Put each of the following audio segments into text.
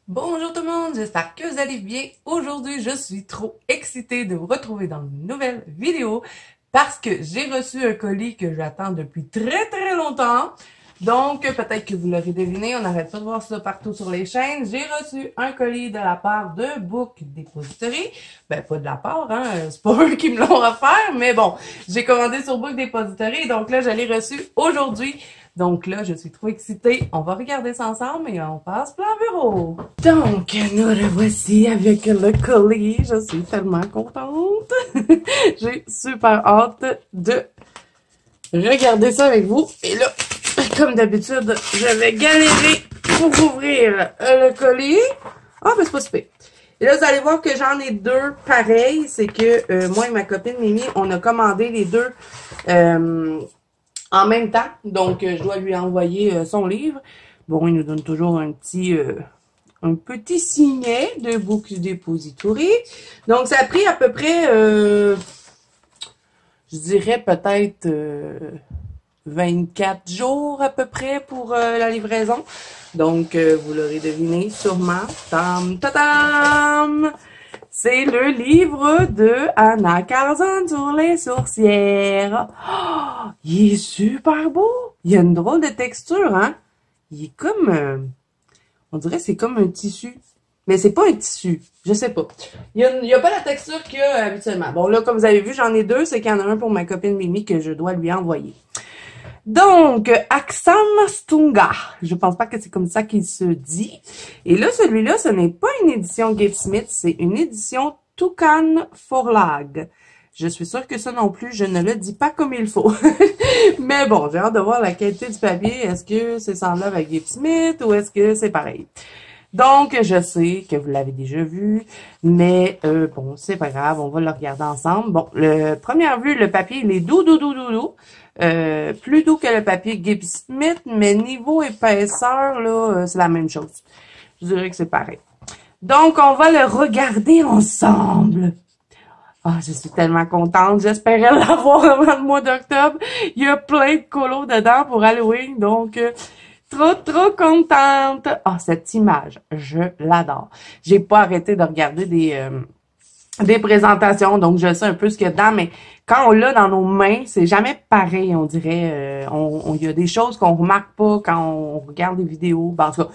Bonjour tout le monde, j'espère que vous allez bien. Aujourd'hui, je suis trop excitée de vous retrouver dans une nouvelle vidéo parce que j'ai reçu un colis que j'attends depuis très longtemps. Donc, peut-être que vous l'aurez deviné, on n'arrête pas de voir ça partout sur les chaînes. J'ai reçu un colis de la part de Book Depository. Ben, pas de la part, hein, c'est pas eux qui me l'ont offert, mais bon, j'ai commandé sur Book Depository, donc là, je l'ai reçu aujourd'hui. Donc là, je suis trop excitée. On va regarder ça ensemble et on passe plein bureau. Donc, nous revoici avec le colis. Je suis tellement contente. J'ai super hâte de regarder ça avec vous. Et là, comme d'habitude, je vais galérer pour ouvrir le colis. Ah, ben c'est pas super. Et là, vous allez voir que j'en ai deux pareils. C'est que moi et ma copine Mimi, on a commandé les deux en même temps. Donc, je dois lui envoyer son livre. Bon, il nous donne toujours un petit signet de Book Depository. Donc, ça a pris à peu près, je dirais peut-être 24 jours à peu près pour la livraison. Donc, vous l'aurez deviné sûrement. Tam, ta-tam! C'est le livre de Anna Carson sur les sourcières. Oh, il est super beau. Il a une drôle de texture, hein? Il est comme, on dirait que c'est comme un tissu. Mais c'est pas un tissu. Je sais pas. Il y a pas la texture qu'il y a habituellement. Bon, là, comme vous avez vu, j'en ai deux. C'est qu'il y en a un pour ma copine Mimi que je dois lui envoyer. Donc, Axam Stunga. Je pense pas que c'est comme ça qu'il se dit. Et là, celui-là, ce n'est pas une édition Gapesmith, c'est une édition Toucan Forlag. Je suis sûre que ça non plus, je ne le dis pas comme il faut. Mais bon, j'ai hâte de voir la qualité du papier. Est-ce que c'est semblable à Gapesmith ou est-ce que c'est pareil? Donc, je sais que vous l'avez déjà vu, mais bon, c'est pas grave, on va le regarder ensemble. Bon, première vue, le papier, il est doux. Plus doux que le papier Gapesmith, mais niveau épaisseur, là, c'est la même chose. Je dirais que c'est pareil. Donc, on va le regarder ensemble. Ah, je suis tellement contente. J'espérais l'avoir avant le mois d'octobre. Il y a plein de colos dedans pour Halloween, donc trop contente. Ah, cette image, je l'adore. J'ai pas arrêté de regarder des présentations, donc je sais un peu ce qu'il y a dedans, mais quand on l'a dans nos mains, c'est jamais pareil, on dirait. Il y a des choses qu'on remarque pas quand on regarde des vidéos. Ben, en tout cas,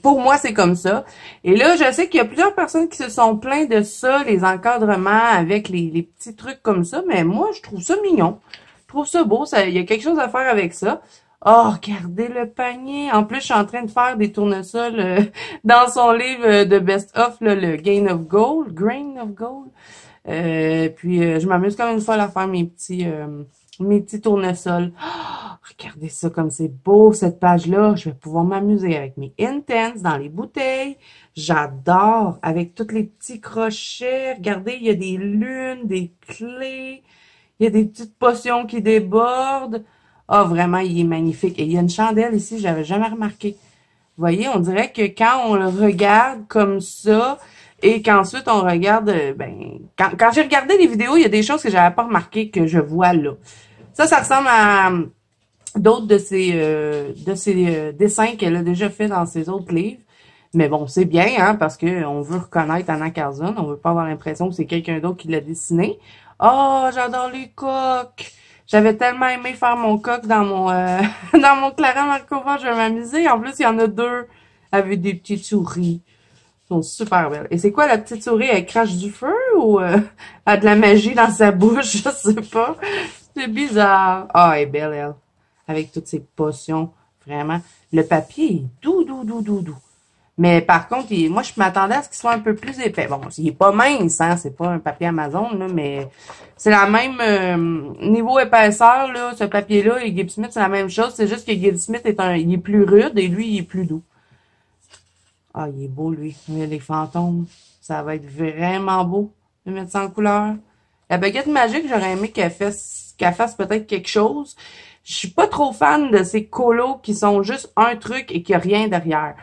pour moi, c'est comme ça. Et là, je sais qu'il y a plusieurs personnes qui se sont plaints de ça, les encadrements avec les petits trucs comme ça, mais moi, je trouve ça mignon. Je trouve ça beau, il y a quelque chose à faire avec ça. Oh, regardez le panier. En plus, je suis en train de faire des tournesols dans son livre de best-of, le Grain of Gold. Puis, je m'amuse comme une folle à faire mes petits tournesols. Oh, regardez ça comme c'est beau, cette page-là. Je vais pouvoir m'amuser avec mes Intense dans les bouteilles. J'adore. Avec tous les petits crochets. Regardez, il y a des lunes, des clés. Il y a des petites potions qui débordent. Ah, vraiment, il est magnifique. Et il y a une chandelle ici, j'avais jamais remarqué. Vous voyez, on dirait que quand on le regarde comme ça, et qu'ensuite on regarde, quand j'ai regardé les vidéos, il y a des choses que j'avais pas remarqué que je vois là. Ça ressemble à d'autres de ces dessins qu'elle a déjà fait dans ses autres livres. Mais bon, c'est bien, hein, parce que on veut reconnaître Anna Carson. On veut pas avoir l'impression que c'est quelqu'un d'autre qui l'a dessiné. Oh, j'adore les coques! J'avais tellement aimé faire mon coq dans mon dans mon Clara Markova, je vais m'amuser. En plus, il y en a deux avec des petites souris. Elles sont super belles. Et c'est quoi la petite souris? Elle crache du feu ou elle a de la magie dans sa bouche? Je sais pas. C'est bizarre. Ah, elle est belle, elle. Avec toutes ces potions. Vraiment. Le papier est doux. Mais par contre, moi, je m'attendais à ce qu'il soit un peu plus épais. Bon, il est pas mince, hein, c'est pas un papier Amazon, là, mais c'est la même niveau épaisseur, là, ce papier-là, et Gapesmith, c'est la même chose. C'est juste que Gapesmith il est plus rude et lui, il est plus doux. Ah, il est beau, lui. Les fantômes, ça va être vraiment beau de mettre ça en couleur. La baguette magique, j'aurais aimé qu'elle fasse peut-être quelque chose. Je suis pas trop fan de ces colos qui sont juste un truc et qu'il n'y a rien derrière.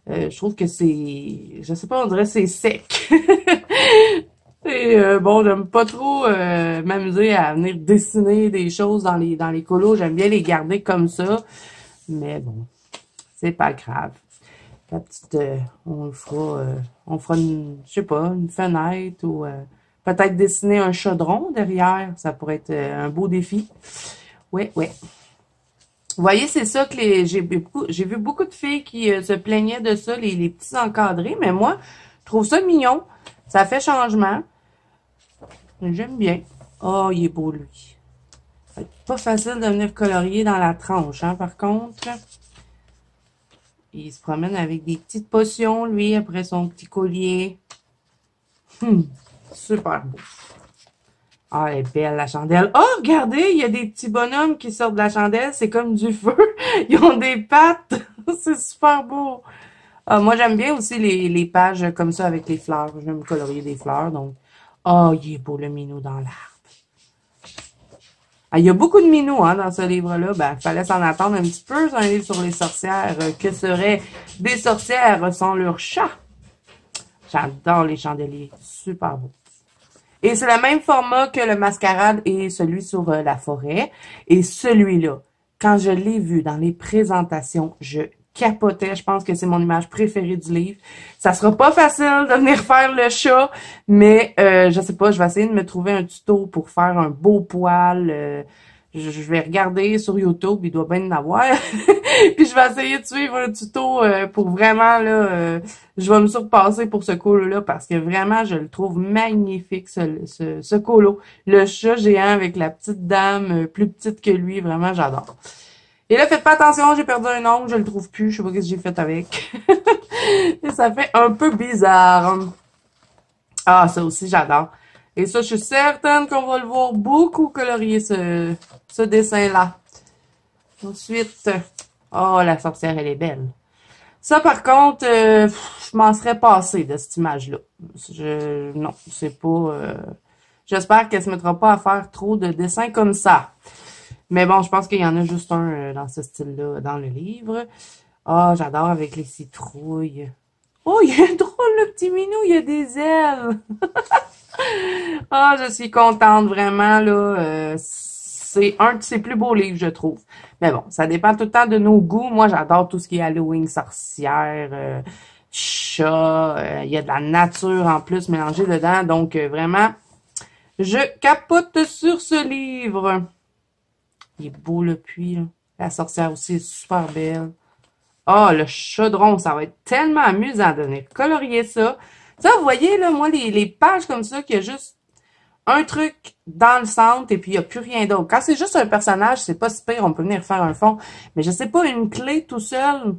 Je trouve que c'est, je sais pas, on dirait que c'est sec. sais, bon, j'aime pas trop m'amuser à venir dessiner des choses dans les colos. J'aime bien les garder comme ça. Mais bon, c'est pas grave. La petite, on fera une, je sais pas, une fenêtre ou peut-être dessiner un chaudron derrière. Ça pourrait être un beau défi. Oui, oui. Vous voyez, c'est ça que j'ai vu beaucoup de filles qui se plaignaient de ça, les petits encadrés. Mais moi, je trouve ça mignon. Ça fait changement. J'aime bien. Oh, il est beau, lui. C'est pas facile de venir colorier dans la tranche, hein, par contre. Il se promène avec des petites potions, lui, après son petit collier. Super beau. Ah, elle est belle, la chandelle. Oh, regardez, il y a des petits bonhommes qui sortent de la chandelle. C'est comme du feu. Ils ont des pattes. C'est super beau. Ah, moi, j'aime bien aussi les pages comme ça avec les fleurs. J'aime colorier des fleurs, donc. Oh, il est beau, le minou dans l'arbre. Ah, il y a beaucoup de minous hein, dans ce livre-là. Ben, il fallait s'en attendre un petit peu. C'est un livre sur les sorcières. Que seraient des sorcières sans leur chat? J'adore les chandeliers. Super beau. Et c'est le même format que le mascarade et celui sur la forêt. Et celui-là, quand je l'ai vu dans les présentations, je capotais. Je pense que c'est mon image préférée du livre. Ça sera pas facile de venir faire le chat, mais je sais pas, je vais essayer de me trouver un tuto pour faire un beau poil. Je vais regarder sur YouTube, il doit bien en avoir. Puis je vais essayer de suivre un tuto pour vraiment, là, je vais me surpasser pour ce colo-là parce que vraiment, je le trouve magnifique, ce colo. Le chat géant avec la petite dame plus petite que lui, vraiment, j'adore. Et là, faites pas attention, j'ai perdu un ongle, je le trouve plus, je sais pas ce que j'ai fait avec. Et ça fait un peu bizarre. Ah, ça aussi, j'adore. Et ça, je suis certaine qu'on va le voir beaucoup colorier ce dessin-là. Ensuite, oh, la sorcière, elle est belle. Ça, par contre, je m'en serais passée de cette image-là. Non, c'est pas... J'espère qu'elle se mettra pas à faire trop de dessins comme ça. Mais bon, je pense qu'il y en a juste un dans ce style-là dans le livre. Ah, j'adore avec les citrouilles. Oh, il y a un drôle, le petit minou, il y a des ailes. Ah, je suis contente, vraiment, là. C'est un de ses plus beaux livres, je trouve. Mais bon, ça dépend tout le temps de nos goûts. Moi, j'adore tout ce qui est Halloween, sorcière, chat. Il y a de la nature en plus mélangée dedans. Donc, vraiment, je capote sur ce livre. Il est beau, le puits, là. La sorcière aussi est super belle. Ah, oh, le chaudron, ça va être tellement amusant de venir colorier ça. Ça, vous voyez, là, moi, les pages comme ça, qu'il y a juste un truc dans le centre et puis il n'y a plus rien d'autre. Quand c'est juste un personnage, c'est pas si pire, on peut venir faire un fond. Mais je sais pas, une clé tout seul,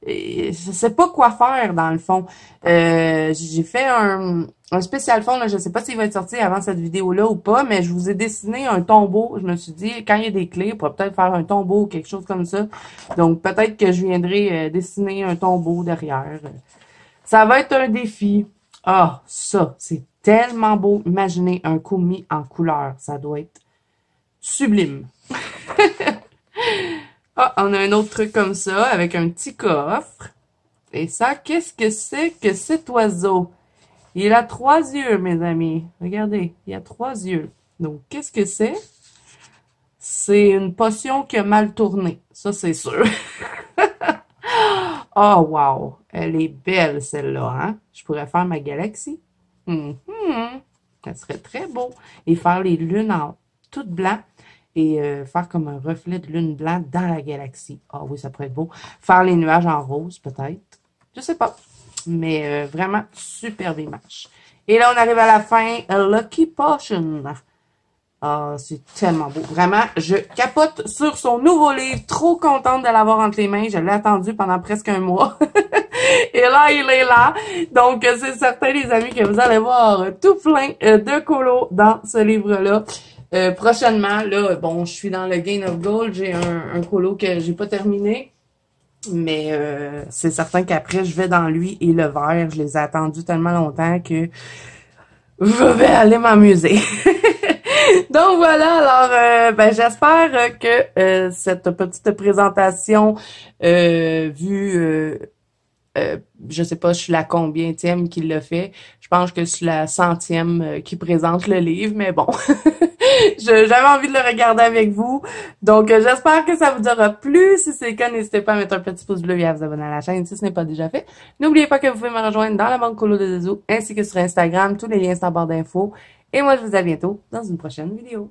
je sais pas quoi faire dans le fond. J'ai fait un spécial fond, là, je sais pas s'il va être sorti avant cette vidéo-là ou pas, mais je vous ai dessiné un tombeau. Je me suis dit, quand il y a des clés, on pourrait peut-être faire un tombeau ou quelque chose comme ça. Donc, peut-être que je viendrai dessiner un tombeau derrière. Ça va être un défi. Ah, ça, c'est tellement beau. Imaginez un commis en couleur. Ça doit être sublime. Ah, on a un autre truc comme ça, avec un petit coffre. Et ça, qu'est-ce que c'est que cet oiseau? Il a 3 yeux, mes amis. Regardez, il a 3 yeux. Donc, qu'est-ce que c'est? C'est une potion qui a mal tourné. Ça, c'est sûr. Oh, wow! Elle est belle, celle-là, hein? Je pourrais faire ma galaxie. Ça serait très beau. Et faire les lunes en tout blanc. Et faire comme un reflet de lune blanc dans la galaxie. Ah oui, ça pourrait être beau. Faire les nuages en rose, peut-être. Je sais pas. Mais vraiment, superbe image. Et là, on arrive à la fin. A Lucky Potion. Ah, c'est tellement beau. Vraiment, je capote sur son nouveau livre. Trop contente de l'avoir entre les mains. Je l'ai attendu pendant presque un mois. Et là, il est là. Donc, c'est certain, les amis, que vous allez voir tout plein de colos dans ce livre-là. Prochainement, là, bon, je suis dans le Gain of Gold. J'ai un colo que j'ai pas terminé. Mais c'est certain qu'après, je vais dans lui et le vert. Je les ai attendus tellement longtemps que je vais aller m'amuser. Donc voilà, alors ben, j'espère que cette petite présentation vue je sais pas, je suis la combienième qui l'a fait. Je pense que je suis la centième qui présente le livre, mais bon. J'avais envie de le regarder avec vous. Donc, j'espère que ça vous aura plu. Si c'est le cas, n'hésitez pas à mettre un petit pouce bleu et à vous abonner à la chaîne si ce n'est pas déjà fait. N'oubliez pas que vous pouvez me rejoindre dans la banque Colo de Zezou ainsi que sur Instagram. Tous les liens sont en barre d'infos. Et moi, je vous dis à bientôt dans une prochaine vidéo.